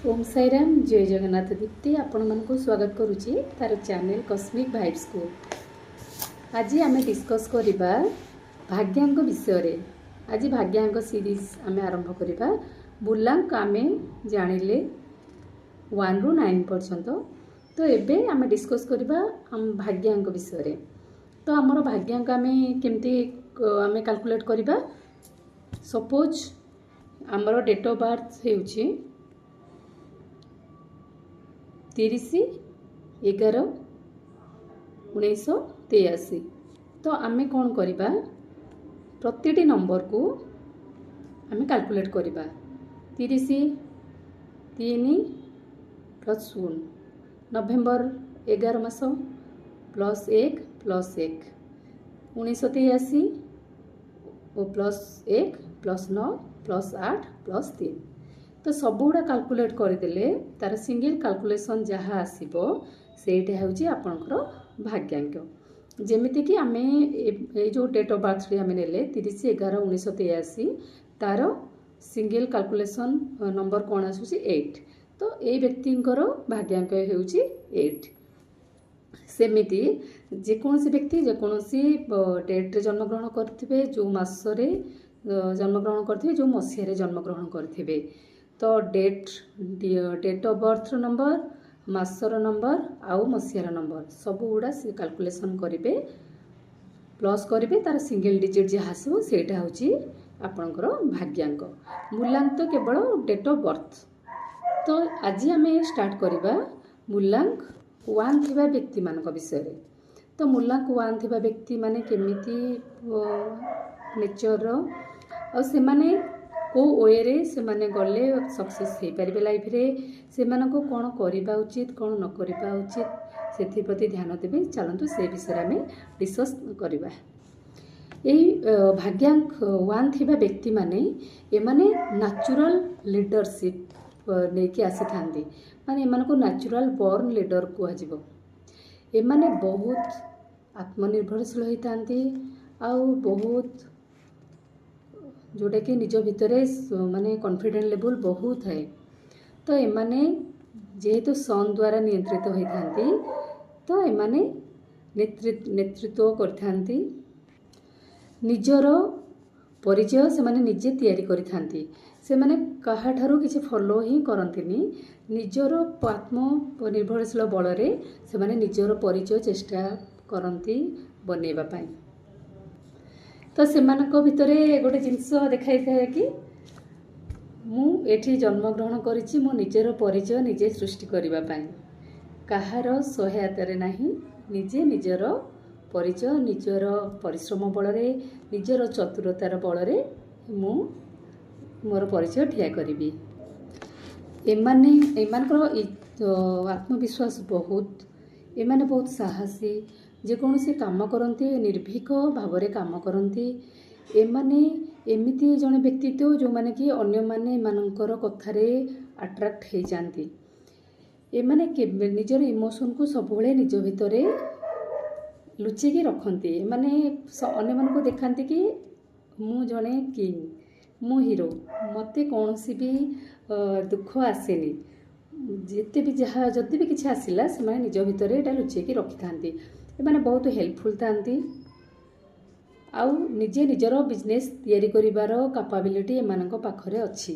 ओम साईराम जय जगन्नाथ दीप्ति आपण मानक स्वागत करुच्ची तार चैनल कस्मिक भाइब्स को। आज आम डिस्कस करवा भाग्यांक विषय। आज भाग्यांक सीरीज आम आरंभ करवा। बुलांक आम जानिले 1 ରୁ 9 पर्यंत। तो एबे आम डिस्कस करवा आम भाग्यांक विषय। तो आमर भाग्यांक आम केमती आम कैलकुलेट करवा। सपोज आमर डेट ऑफ बर्थ है 30/11/1983। तो आम कौन करवा प्रति नंबर को आम कैलकुलेट करवा। 30 3 + 0 नवेम्बर 11 मास +1 +1 1983 +1 +9 +8 +3। तो सबुड़ा कैलकुलेट करदेले तार सिंगल कैलकुलेशन जहाँ आसीबो सेटा होची आपनकर भाग्यांक। जेमिति कि आमे ए जो डेट ऑफ बर्थ रे आमे नेले 30/11/1983 तार सिंगल कैलकुलेशन नंबर कोन आसुची 8। तो ए व्यक्तिंकर भाग्यांक होची 8। सेमिति जेकोसी व्यक्ति जेकोसी डेट रे जन्म ग्रहण करथिबे, जो मास रे जन्म ग्रहण करथिबे, जो मसिया रे जन्म ग्रहण करथिबे। तो डेट ऑफ बर्थ नंबर, मासर नंबर आउ मसियार नंबर सब गुड़ा से कैलकुलेशन करेंगे, प्लस करेंगे तार सिंगल डिजिट जहाँ आसो सेटा होची आपनकर भाग्यांक। मूलांक तो केवल डेट ऑफ बर्थ। तो आज आम स्टार्ट करवा मूलांक 1 थिबा व्यक्ति मानक विषय। तो मूलांक 1 थिबा व्यक्ति माने केमिति नेचर और से माने को वे रे से माने गले सक्सेस हो पारे लाइफ रे, से मानको कौन करवा उचित कौन न करवा उचित से प्रति ध्यान देवे। चलतु से विषय आम डिस्कस करवा। यही भाग्यांक 1 थिबा व्यक्ति माने एमाने नेचुरल लीडरशिप लेके आसी थांदी। माने एमानको नेचुरल बॉर्न लीडर कुहाजिबो। एमाने बहुत आत्मनिर्भरशील होइतांती आउ बहुत जोटा कि निज भितर माने कॉन्फिडेंट लेवल बहुत है। तो एमाने जेहेतु सन द्वारा नियंत्रित होइतांती तो एमाने नेतृत्व करथांती। निजर परिचय से माने निजे तैयारी करिथांती। से माने कहा ठारू किछि फॉलो ही करंतिनी। निजर आत्मनिर्भरशील बल रे से माने निजर परिचय चेष्टा करंती बनेबा पाई। तो सेमानक भितरे गोटे जिनस देखाई थाए कि मु एठी जन्म ग्रहण करिछि, मो निजेर परिचय निजे सृष्टि करिबा पाई, कहार सहायता रे नाही, निजे निजर परिचय निजर परिश्रम बल रे निजर चतुरतार बल रे मु मोर परिचय ठिया करिबी। एमानकर आत्मविश्वास बहुत, एमाने बहुत साहसी, जेकोसी काम करती निर्भीक भाव में काम करती। एमाने एमिति जड़े व्यक्तित्व जो माने कि अन्य माने मानकर कथारे अट्रैक्ट हो जाती। एमाने निजर इमोशन को सबुले निज भितर लुचेकी रखती। माने अन्य मानक देखाती कि मु जड़े किंग, मु हीरो, मते कौन सी भी दुख आसेनी, जिते भी जहाँ जदि भी किसी आसला से निज भितर एटा लुचेकी रखि थांती। एमाने बहुत हेल्पफुल थांती आउ निजे निजर बिजनेस तैयारी करिवार कैपेबिलिटी एमानक पाखरे अछि।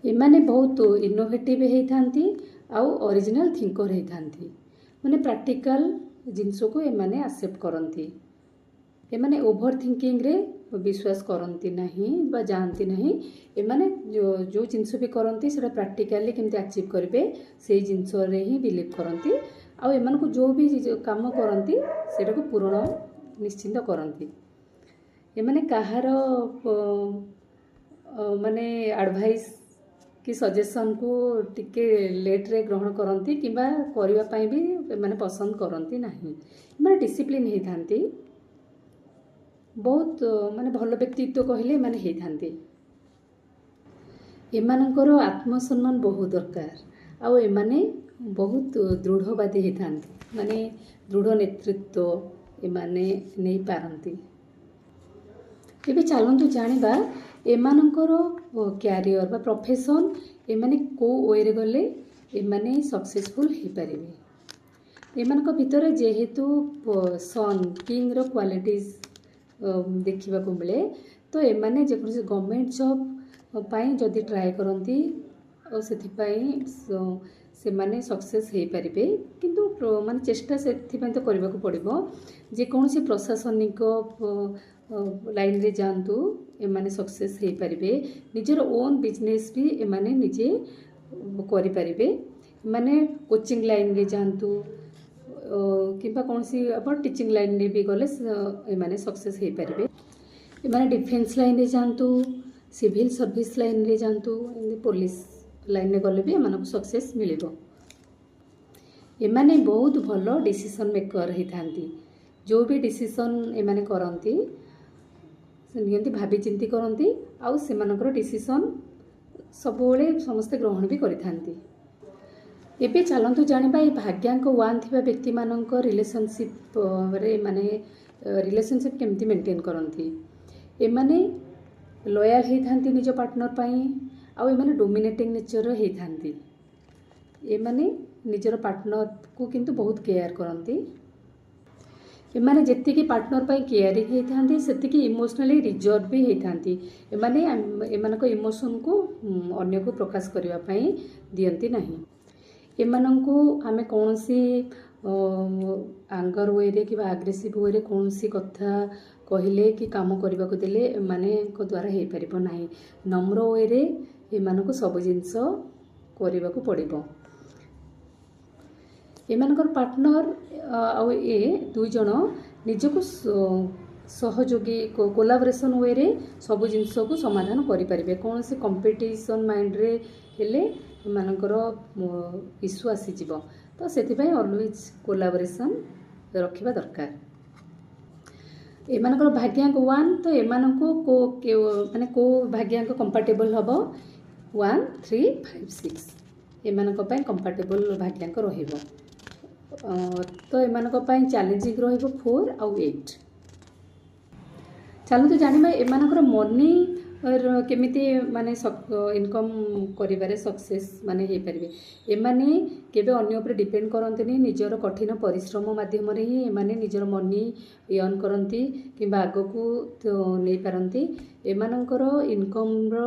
एमाने बहुत इनोवेटिव होइथांती आउ ओरिजिनल थिंकर होइथांती। माने प्रैक्टिकल जिंस को एमाने एक्सेप्ट करंती। एमाने ओवर थिंकिंग रे विश्वास करंती नहीं बा जानती नहीं। एमाने जो जिंस भी करंती सेटा प्रैक्टिकली केमते अचीव करिवे से जिंस रे ही बिलीव करंती। आउ एमान को जो भी काम करती सेटा को पूर्ण निश्चिंत करती। एमाने कहार माने एडवाइस कि सजेशन को टिके लेट रे ग्रहण करती किंबा करिवा पई भी माने पसंद करती नहीं। माने डिसिप्लिन हे थांती, बहुत माने भल व्यक्तित्व कहले माने हे थांती। एमानकर आत्मसम्मान बहुत दरकार आउ एमाने बहुत दृढ़वादी होता। माने दृढ़ नेतृत्व एमाने नहीं पारंती। एबे चलंतु जानिबा ଏମାନଙ୍କର କ୍ୟାରିୟର ବା ପ୍ରଫେସନ୍ ଏମାନେ କେଉଁ ୱେରେ ଗଲେ ଏମାନେ ସକ୍ସେସଫୁଲ୍ ହେଇପାରିବେ। ଏମାନଙ୍କ ଭିତରେ ଯେହେତୁ ସନ୍ କିଙ୍ଗର କ୍ୱାଲିଟିଜ୍ ଦେଖିବାକୁ ମିଳେ, ତ ଏମାନେ ଯେକୌଣସି ଗଭର୍ଣ୍ଣମେଣ୍ଟ ଜବ୍ ପାଇଁ ଯଦି ଟ୍ରାଏ କରନ୍ତି ଆଉ ସେଥିପାଇଁ ସେମାନେ ସକ୍ସେସ୍ ହେଇପାରିବେ। କିନ୍ତୁ ମାନେ ଚେଷ୍ଟା ସେଥିପାଇଁ ତ କରିବାକୁ ପଡ଼ିବ। ଯେକୌଣସି ପ୍ରଶାସନିକ ଲାଇନ୍ରେ ଯାଆନ୍ତୁ ଏମାନେ ସକ୍ସେସ୍ ହେଇପାରିବେ। ନିଜର ଓନ୍ ବିଜନେସ୍ ବି ଏମାନେ ନିଜେ କରିପାରିବେ। ଏମାନେ କୋଚିଂ ଲାଇନ୍ରେ ଯାଆନ୍ତୁ କିମ୍ବା କୌଣସି ଆପଣ ଟିଚିଂ ଲାଇନ୍ରେ ବି ଗଲେ ଏମାନେ ସକ୍ସେସ୍ ହେଇପାରିବେ। ଏମାନେ ଡିଫେନ୍ସ ଲାଇନ୍ରେ ଯାଆନ୍ତୁ, ସିଭିଲ୍ ସର୍ଭିସ୍ ଲାଇନ୍ରେ ଯାଆନ୍ତୁ, ଏମିତି ପୋଲିସ୍ ଲାଇନ୍ରେ ଗଲେ ବି ଏମାନଙ୍କୁ ସକ୍ସେସ୍ ମିଳିବ। ଏମାନେ ବହୁତ ଭଲ ଡିସିସନ୍ ମେକର୍ ହେଇଥାନ୍ତି। ଯେଉଁ ବି ଡିସିସନ୍ ଏମାନେ କରନ୍ତି ସେ ନିହାତି ଭାବିଚିନ୍ତି କରନ୍ତି ଆଉ ସେମାନଙ୍କର ଡିସିସନ୍ ସବୁବେଳେ ସମସ୍ତେ ଗ୍ରହଣ ବି କରିଥାନ୍ତି। ଏବେ ଚାଲନ୍ତୁ ଜାଣିବା ଏଇ ଭାଗ୍ୟାଙ୍କ 1 ଥିବା ବ୍ୟକ୍ତିମାନଙ୍କ ରିଲେସନସିପ୍ରେ ମାନେ ରିଲେସନସିପ୍ କେମିତି ମେଣ୍ଟେନ୍ କରନ୍ତି। ଏମାନେ ଲୟାଲ୍ ହେଇଥାନ୍ତି ନିଜ ପାର୍ଟନର୍ ପାଇଁ ଆଉ ଏମାନେ ଡୋମିନେଟିଂ ନେଚର୍ର ହେଇଥାନ୍ତି। ଏମାନେ ନିଜର ପାର୍ଟନର୍କୁ କିନ୍ତୁ ବହୁତ କେୟାର କରନ୍ତି। ଏମାନେ ଯେତିକି ପାର୍ଟନର୍ ପାଇଁ କେୟାରିଂ ହେଇଥାନ୍ତି ସେତିକି ଇମୋସନାଲି ରିଜର୍ଭ ବି ହେଇଥାନ୍ତି। ଏମାନେ ଏମାନଙ୍କ ଇମୋସନ୍କୁ ଅନ୍ୟକୁ ପ୍ରକାଶ କରିବା ପାଇଁ ଦିଅନ୍ତି ନାହିଁ। ଏମାନଙ୍କୁ ଆମେ କୌଣସି ଆଙ୍ଗର ୱେରେ କିମ୍ବା ଆଗ୍ରେସିଭ୍ ୱେରେ କୌଣସି କଥା କହିଲେ କି କାମ କରିବାକୁ ଦେଲେ ଏମାନଙ୍କ ଦ୍ୱାରା ହେଇପାରିବ ନାହିଁ। ନମ୍ର ୱେରେ ଏମାନଙ୍କୁ ସବୁ ଜିନିଷ କରିବାକୁ ପଡ଼ିବ। ଏମାନଙ୍କର ପାର୍ଟନର୍ ଆଉ ଦୁଇ ଜଣ ନିଜକୁ ସହଯୋଗୀ କୋଲାବୋରେସନ୍ ୱେରେ ସବୁ ଜିନିଷକୁ ସମାଧାନ କରିପାରିବେ। କୌଣସି କମ୍ପିଟିସନ୍ ମାଇଣ୍ଡରେ ହେଲେ ଏମାନଙ୍କର ଇସ୍ୟୁ ଆସିଯିବ। ତ ସେଥିପାଇଁ ଅଲୱେଜ୍ କୋଲାବୋରେସନ୍ ରଖିବା ଦରକାର। ଏମାନଙ୍କର ଭାଗ୍ୟାଙ୍କ 1 ତ ଏମାନଙ୍କୁ ମାନେ କେଉଁ ଭାଗ୍ୟାଙ୍କ କମ୍ପାଟେବଲ୍ ହେବ 1, 3, 5, 6 ଏମାନଙ୍କ ପାଇଁ କମ୍ପାଟେବଲ୍ ଭାଗ୍ୟାଙ୍କ ରହିବ। ତ ଏମାନଙ୍କ ପାଇଁ ଚ୍ୟାଲେଞ୍ଜିଂ ରହିବ 4 ଆଉ 8। ଚାଲନ୍ତୁ ଜାଣିବା ଏମାନଙ୍କର ମନି କେମିତି ମାନେ ଇନକମ୍ କରିବାରେ ସକ୍ସେସ୍ ମାନେ ହେଇପାରିବେ। ଏମାନେ କେବେ ଅନ୍ୟ ଉପରେ ଡିପେଣ୍ଡ କରନ୍ତିନି। ନିଜର କଠିନ ପରିଶ୍ରମ ମାଧ୍ୟମରେ ହିଁ ଏମାନେ ନିଜର ମନି ଅର୍ନ କରନ୍ତି କିମ୍ବା ଆଗକୁ ନେଇପାରନ୍ତି। ଏମାନଙ୍କର ଇନକମ୍ର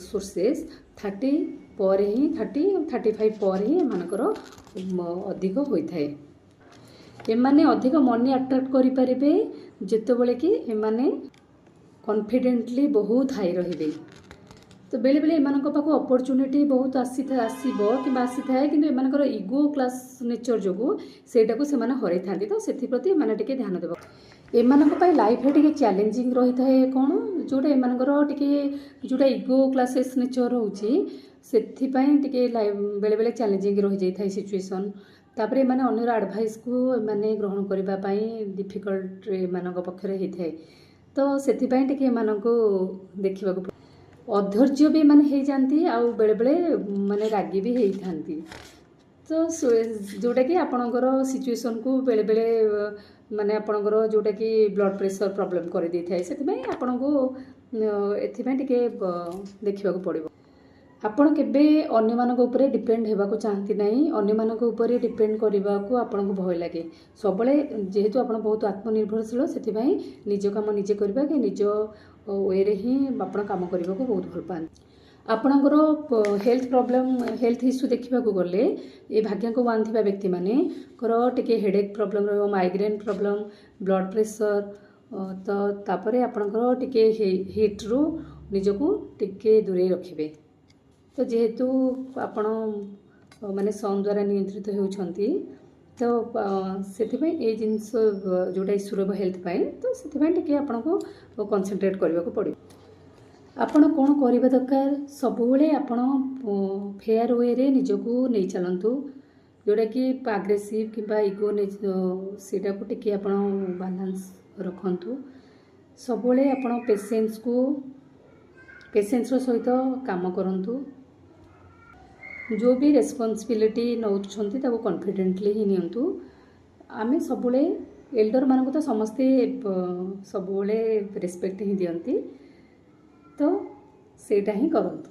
ସୋର୍ସେସ୍ 30 ପରେ ହିଁ 35 ପରେ ହିଁ ଏମାନଙ୍କର ଅଧିକ ହୋଇଥାଏ। ଏମାନେ ଅଧିକ ମନି ଆଟ୍ରାକ୍ଟ କରିପାରିବେ ଯେତେବେଳେ କି ଏମାନେ କନଫିଡେଣ୍ଟଲି ବହୁତ ହାଇ ରହିବେ। ତ ବେଳେବେଳେ ଏମାନଙ୍କ ପାଖକୁ ଅପରଚ୍ୟୁନିଟି ବହୁତ ଆସିବ କିମ୍ବା ଆସିଥାଏ, କିନ୍ତୁ ଏମାନଙ୍କର ଇଗୋ କ୍ଲାସ୍ ନେଚର୍ ଯୋଗୁଁ ସେଇଟାକୁ ସେମାନେ ହରାଇଥାନ୍ତି। ତ ସେଥିପ୍ରତି ଏମାନେ ଟିକେ ଧ୍ୟାନ ଦେବ। ଏମାନଙ୍କ ପାଇଁ ଲାଇଫ୍ରେ ଟିକେ ଚ୍ୟାଲେଞ୍ଜିଂ ରହିଥାଏ କ'ଣ, ଯେଉଁଟା ଏମାନଙ୍କର ଟିକେ ଯେଉଁଟା ଇଗୋ କ୍ଲାସେସ୍ ନେଚର୍ ରହୁଛି ସେଥିପାଇଁ ଟିକେ ବେଳେବେଳେ ଚ୍ୟାଲେଞ୍ଜିଂ ରହିଯାଇଥାଏ ସିଚୁଏସନ୍। ତାପରେ ଏମାନେ ଅନ୍ୟର ଆଡ଼ଭାଇସ୍କୁ ଏମାନେ ଗ୍ରହଣ କରିବା ପାଇଁ ଡିଫିକଲ୍ଟ ଏମାନଙ୍କ ପକ୍ଷରେ ହେଇଥାଏ। ତ ସେଥିପାଇଁ ଟିକେ ଏମାନଙ୍କୁ ଦେଖିବାକୁ ଅଧୈର୍ଯ୍ୟ ବି ଏମାନେ ହେଇଯାନ୍ତି ଆଉ ବେଳେବେଳେ ମାନେ ରାଗି ବି ହେଇଥାନ୍ତି। ତ ଯେଉଁଟାକି ଆପଣଙ୍କର ସିଚୁଏସନ୍କୁ ବେଳେବେଳେ ମାନେ ଆପଣଙ୍କର ଯେଉଁଟାକି ବ୍ଲଡ଼ ପ୍ରେସର୍ ପ୍ରୋବ୍ଲେମ୍ କରିଦେଇଥାଏ। ସେଥିପାଇଁ ଆପଣଙ୍କୁ ଏଥିପାଇଁ ଟିକେ ଦେଖିବାକୁ ପଡ଼ିବ। ଆପଣ କେବେ ଅନ୍ୟମାନଙ୍କ ଉପରେ ଡିପେଣ୍ଡ ହେବାକୁ ଚାହାନ୍ତି ନାହିଁ। ଅନ୍ୟମାନଙ୍କ ଉପରେ ଡିପେଣ୍ଡ କରିବାକୁ ଆପଣଙ୍କୁ ଭୟ ଲାଗେ। ସବୁବେଳେ ଯେହେତୁ ଆପଣ ବହୁତ ଆତ୍ମନିର୍ଭରଶୀଳ ସେଥିପାଇଁ ନିଜ କାମ ନିଜେ କରିବା କି ନିଜ ୱେରେ ହିଁ ଆପଣ କାମ କରିବାକୁ ବହୁତ ଭଲ ପାଆନ୍ତି। ଆପଣଙ୍କର ହେଲ୍ଥ ପ୍ରୋବ୍ଲେମ୍ ହେଲ୍ଥ ଇସ୍ୟୁ ଦେଖିବାକୁ ଗଲେ ଏ ଭାଗ୍ୟାଙ୍କ 1 ଥିବା ବ୍ୟକ୍ତିମାନଙ୍କର ଟିକେ ହେଡ଼େକ୍ ପ୍ରୋବ୍ଲେମ୍ ରହିବ, ମାଇଗ୍ରେନ୍ ପ୍ରୋବ୍ଲେମ୍, ବ୍ଲଡ଼ ପ୍ରେସର୍। ତ ତାପରେ ଆପଣଙ୍କର ଟିକେ ହିଟ୍ରୁ ନିଜକୁ ଟିକେ ଦୂରେଇ ରଖିବେ। ତ ଯେହେତୁ ଆପଣ ମାନେ ସନ୍ ଦ୍ୱାରା ନିୟନ୍ତ୍ରିତ ହେଉଛନ୍ତି ତ ସେଥିପାଇଁ ଏଇ ଜିନିଷ ଯେଉଁଟା ଇସ୍ୟୁ ରହିବ ହେଲ୍ଥ ପାଇଁ, ତ ସେଥିପାଇଁ ଟିକେ ଆପଣଙ୍କୁ କନସେନ୍ଟ୍ରେଟ୍ କରିବାକୁ ପଡ଼ିବ। ଆପଣ କ'ଣ କରିବା ଦରକାର, ସବୁବେଳେ ଆପଣ ଫେୟାର ୱେରେ ନିଜକୁ ନେଇ ଚାଲନ୍ତୁ। ଯେଉଁଟାକି ଆଗ୍ରେସିଭ୍ କିମ୍ବା ଇଗୋ ସେଇଟାକୁ ଟିକେ ଆପଣ ବାଲାନ୍ସ ରଖନ୍ତୁ। ସବୁବେଳେ ଆପଣ ପେସେନ୍ସର ସହିତ କାମ କରନ୍ତୁ। ଯେଉଁ ବି ରେସ୍ପନ୍ସିବିଲିଟି ନେଉଛନ୍ତି ତାକୁ କନଫିଡେଣ୍ଟଲି ହିଁ ନିଅନ୍ତୁ। ଆମେ ସବୁବେଳେ ଏଲ୍ଡରମାନଙ୍କୁ ତ ସମସ୍ତେ ସବୁବେଳେ ରେସ୍ପେକ୍ଟ ହିଁ ଦିଅନ୍ତି। ତ ସେଇଟା ହିଁ କରନ୍ତୁ।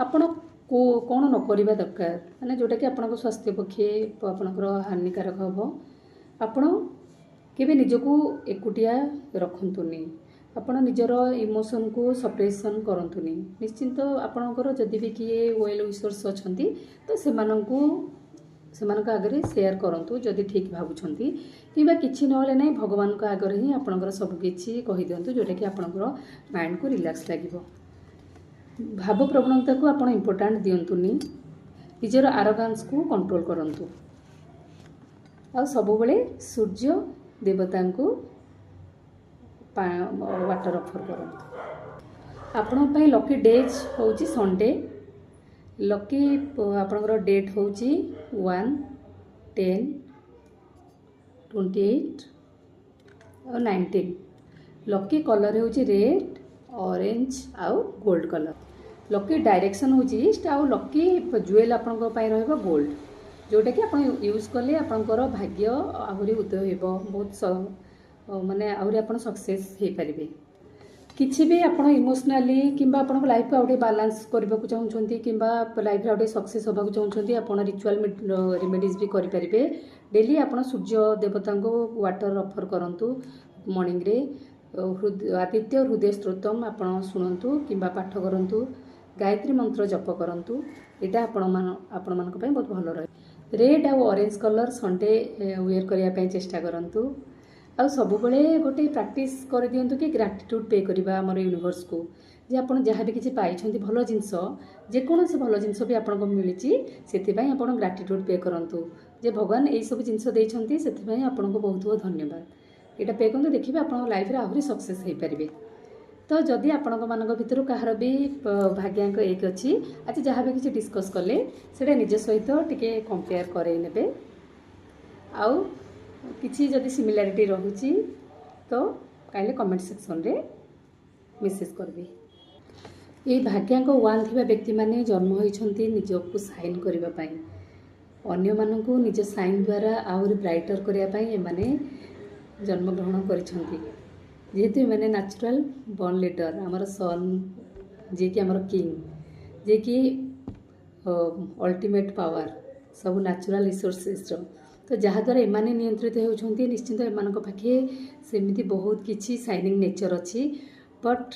ଆପଣ କ'ଣ ନ କରିବା ଦରକାର, ମାନେ ଯେଉଁଟାକି ଆପଣଙ୍କ ସ୍ୱାସ୍ଥ୍ୟ ପକ୍ଷେ ଆପଣଙ୍କର ହାନିକାରକ ହେବ। ଆପଣ କେବେ ନିଜକୁ ଏକୁଟିଆ ରଖନ୍ତୁନି। ଆପଣ ନିଜର ଇମୋସନ୍କୁ ସପ୍ରେସନ୍ କରନ୍ତୁନି। ନିଶ୍ଚିନ୍ତ ଆପଣଙ୍କର ଯଦି ବି କିଏ ୱେଲ୍ ୱିଶର୍ସ ଅଛନ୍ତି ତ ସେମାନଙ୍କ ଆଗରେ ସେୟାର କରନ୍ତୁ ଯଦି ଠିକ୍ ଭାବୁଛନ୍ତି, କିମ୍ବା କିଛି ନହେଲେ ନାହିଁ ଭଗବାନଙ୍କ ଆଗରେ ହିଁ ଆପଣଙ୍କର ସବୁକିଛି କହିଦିଅନ୍ତୁ, ଯେଉଁଟାକି ଆପଣଙ୍କର ମାଇଣ୍ଡକୁ ରିଲାକ୍ସ ଲାଗିବ। ଭାବପ୍ରବଣତାକୁ ଆପଣ ଇମ୍ପୋର୍ଟାଣ୍ଟ ଦିଅନ୍ତୁନି। ନିଜର ଆରୋଗାନ୍ସକୁ କଣ୍ଟ୍ରୋଲ୍ କରନ୍ତୁ। ଆଉ ସବୁବେଳେ ସୂର୍ଯ୍ୟ ଦେବତାଙ୍କୁ ୱାଟର ଅଫର୍ କରନ୍ତୁ। ଆପଣଙ୍କ ପାଇଁ ଲକି ଡେଜ୍ ହେଉଛି ସଣ୍ଡେ। ଲକି ଆପଣଙ୍କର ଡେଟ୍ ହେଉଛି 1, 10, 28 ଆଉ 19। ଲକି କଲର୍ ହେଉଛି ରେଡ୍, ଅରେଞ୍ଜ ଆଉ ଗୋଲ୍ଡ କଲର୍। ଲକି ଡାଇରେକ୍ସନ୍ ହେଉଛି ଇଷ୍ଟ, ଆଉ ଲକି ଜୁଏଲ୍ ଆପଣଙ୍କ ପାଇଁ ରହିବ ଗୋଲ୍ଡ, ଯେଉଁଟାକି ଆପଣ ୟୁଜ୍ କଲେ ଆପଣଙ୍କର ଭାଗ୍ୟ ଆହୁରି ଉଦୟ ହେବ, ବହୁତ ମାନେ ଆହୁରି ଆପଣ ସକ୍ସେସ୍ ହେଇପାରିବେ। କିଛି ବି ଆପଣ ଇମୋସନାଲି କିମ୍ବା ଆପଣଙ୍କ ଲାଇଫ୍କୁ ଆଉ ଟିକେ ବାଲାନ୍ସ କରିବାକୁ ଚାହୁଁଛନ୍ତି, କିମ୍ବା ଲାଇଫ୍ରେ ଆଉ ଟିକେ ସକ୍ସେସ୍ ହେବାକୁ ଚାହୁଁଛନ୍ତି, ଆପଣ ରିଚୁଆଲ୍ ରେମେଡ଼ିଜ୍ ବି କରିପାରିବେ। ଡେଲି ଆପଣ ସୂର୍ଯ୍ୟ ଦେବତାଙ୍କୁ ୱାଟର ଅଫର୍ କରନ୍ତୁ। ମର୍ଣ୍ଣିଂରେ ଆଦିତ୍ୟ ହୃଦୟ ସ୍ତୋତ୍ରମ୍ ଆପଣ ଶୁଣନ୍ତୁ କିମ୍ବା ପାଠ କରନ୍ତୁ। ଗାୟତ୍ରୀ ମନ୍ତ୍ର ଜପ କରନ୍ତୁ। ଏଇଟା ଆପଣମାନଙ୍କ ପାଇଁ ବହୁତ ଭଲ ରହେ। ରେଡ୍ ଆଉ ଅରେଞ୍ଜ କଲର୍ ସଣ୍ଡେ ୱେର୍ କରିବା ପାଇଁ ଚେଷ୍ଟା କରନ୍ତୁ। ଆଉ ସବୁବେଳେ ଗୋଟେ ପ୍ରାକ୍ଟିସ୍ କରିଦିଅନ୍ତୁ କି ଗ୍ରାଟିଟ୍ୟୁଡ଼୍ ପେ କରିବା ଆମର ୟୁନିଭର୍ସକୁ, ଯେ ଆପଣ ଯାହା ବି କିଛି ପାଇଛନ୍ତି ଭଲ ଜିନିଷ, ଯେକୌଣସି ଭଲ ଜିନିଷ ବି ଆପଣଙ୍କୁ ମିଳିଛି, ସେଥିପାଇଁ ଆପଣ ଗ୍ରାଟିଟ୍ୟୁଡ଼୍ ପେ କରନ୍ତୁ, ଯେ ଭଗବାନ ଏଇସବୁ ଜିନିଷ ଦେଇଛନ୍ତି, ସେଥିପାଇଁ ଆପଣଙ୍କୁ ବହୁତ ବହୁତ ଧନ୍ୟବାଦ। ଏଇଟା ପେ କରନ୍ତୁ, ଦେଖିବେ ଆପଣଙ୍କ ଲାଇଫ୍ରେ ଆହୁରି ସକ୍ସେସ୍ ହେଇପାରିବେ। ତ ଯଦି ଆପଣମାନଙ୍କ ଭିତରୁ କାହାର ବି ଭାଗ୍ୟାଙ୍କ 1 ଅଛି, ଆଜି ଯାହା ବି କିଛି ଡିସ୍କସ୍ କଲେ ସେଇଟା ନିଜ ସହିତ ଟିକେ କମ୍ପେୟାର କରେଇ ନେବେ। ଆଉ କିଛି ଯଦି ସିମିଲାରିଟି ରହୁଛି ତ କାଇଣ୍ଡଲି କମେଣ୍ଟ ସେକ୍ସନରେ ମେସେଜ୍ କରିବେ। ଏଇ ଭାଗ୍ୟାଙ୍କ 1 ଥିବା ବ୍ୟକ୍ତିମାନେ ଜନ୍ମ ହୋଇଛନ୍ତି ନିଜକୁ ସାଇନ୍ କରିବା ପାଇଁ। ଅନ୍ୟମାନଙ୍କୁ ନିଜ ସାଇନ୍ ଦ୍ୱାରା ଆହୁରି ବ୍ରାଇଟର୍ କରିବା ପାଇଁ ଏମାନେ ଜନ୍ମଗ୍ରହଣ କରିଛନ୍ତି। ଯେହେତୁ ଏମାନେ ନ୍ୟାଚୁରାଲ୍ ବର୍ନ ଲିଡର୍, ଆମର ସନ୍ ଯିଏକି ଆମର କିଙ୍ଗ, ଯିଏକି ଅଲ୍ଟିମେଟ୍ ପାୱାର, ସବୁ ନ୍ୟାଚୁରାଲ୍ ରିସୋର୍ସେସ୍ର, ତ ଯାହାଦ୍ୱାରା ଏମାନେ ନିୟନ୍ତ୍ରିତ ହେଉଛନ୍ତି। ନିଶ୍ଚିନ୍ତ ଏମାନଙ୍କ ପାଖେ ସେମିତି ବହୁତ କିଛି ସାଇନିଂ ନେଚର୍ ଅଛି। ବଟ୍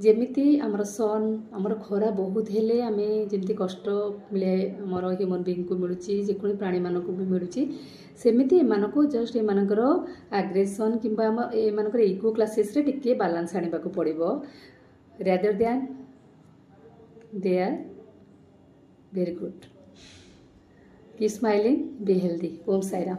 ଯେମିତି ଆମର ସନ୍, ଆମର ଖରା ବହୁତ ହେଲେ ଆମେ ଯେମିତି କଷ୍ଟ ମିଳେ ଆମର ହ୍ୟୁମାନ୍ ବିଙ୍ଗକୁ ମିଳୁଛି, ଯେକୌଣସି ପ୍ରାଣୀମାନଙ୍କୁ ବି ମିଳୁଛି, ସେମିତି ଏମାନଙ୍କୁ ଜଷ୍ଟ ଏମାନଙ୍କର ଆଗ୍ରେସନ୍ କିମ୍ବା ଏମାନଙ୍କର ଇଗୋ କ୍ଲାସେସ୍ରେ ଟିକେ ବାଲାନ୍ସ ଆଣିବାକୁ ପଡ଼ିବ। Rather than they are very good. Keep smiling, be healthy. Om Sai Ram.